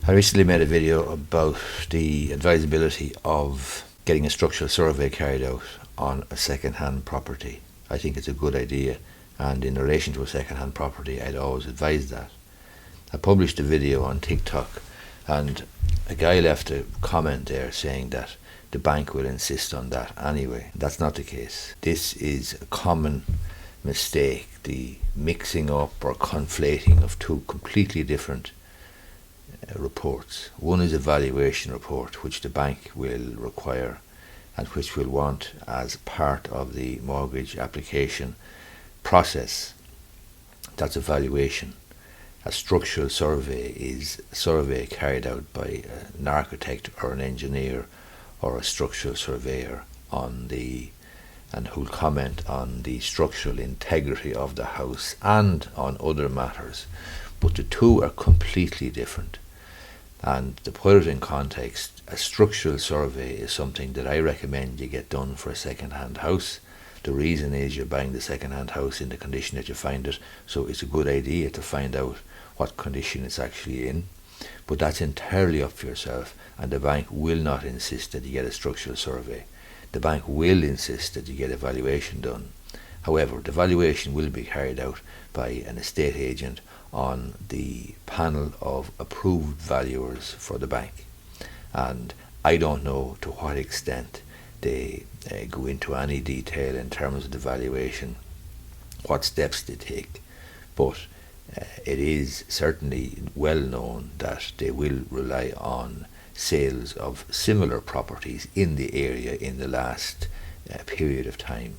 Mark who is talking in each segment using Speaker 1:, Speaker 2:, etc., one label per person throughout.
Speaker 1: I recently made a video about the advisability of getting a structural survey carried out on a second-hand property. I think it's a good idea, and in relation to a second-hand property I'd always advise that. I published a video on TikTok and a guy left a comment there saying that the bank will insist on that anyway. That's not the case. This is a common mistake, the mixing up or conflating of two completely different reports. One is a valuation report, which the bank will require and which will want as part of the mortgage application process. That's a valuation. A structural survey is a survey carried out by an architect or an engineer or a structural surveyor and who'll comment on the structural integrity of the house and on other matters. But the two are completely different. And to put it in context, a structural survey is something that I recommend you get done for a second-hand house. The reason is you're buying the second-hand house in the condition that you find it, so it's a good idea to find out what condition it's actually in. But that's entirely up to yourself, and the bank will not insist that you get a structural survey. The bank will insist that you get a valuation done. However, the valuation will be carried out by an estate agent on the panel of approved valuers for the bank. And I don't know to what extent they go into any detail in terms of the valuation, what steps they take, but it is certainly well known that they will rely on sales of similar properties in the area in the last period of time.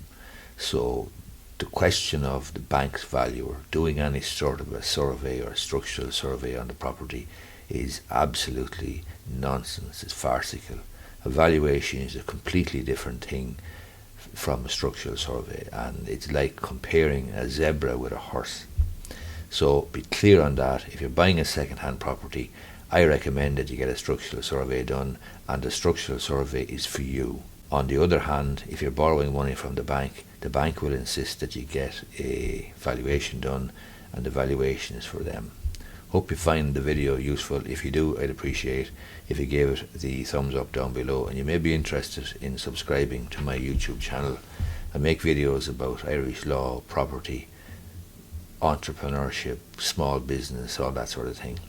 Speaker 1: So the question of the bank's valuer doing any sort of a survey or a structural survey on the property is absolutely nonsense. It's farcical. A valuation is a completely different thing from a structural survey, and it's like comparing a zebra with a horse. So be clear on that. If you're buying a second-hand property, I recommend that you get a structural survey done, and the structural survey is for you. On the other hand, if you're borrowing money from the bank will insist that you get a valuation done, and the valuation is for them. Hope you find the video useful. If you do, I'd appreciate if you gave it the thumbs up down below, and you may be interested in subscribing to my YouTube channel. I make videos about Irish law, property, entrepreneurship, small business, all that sort of thing.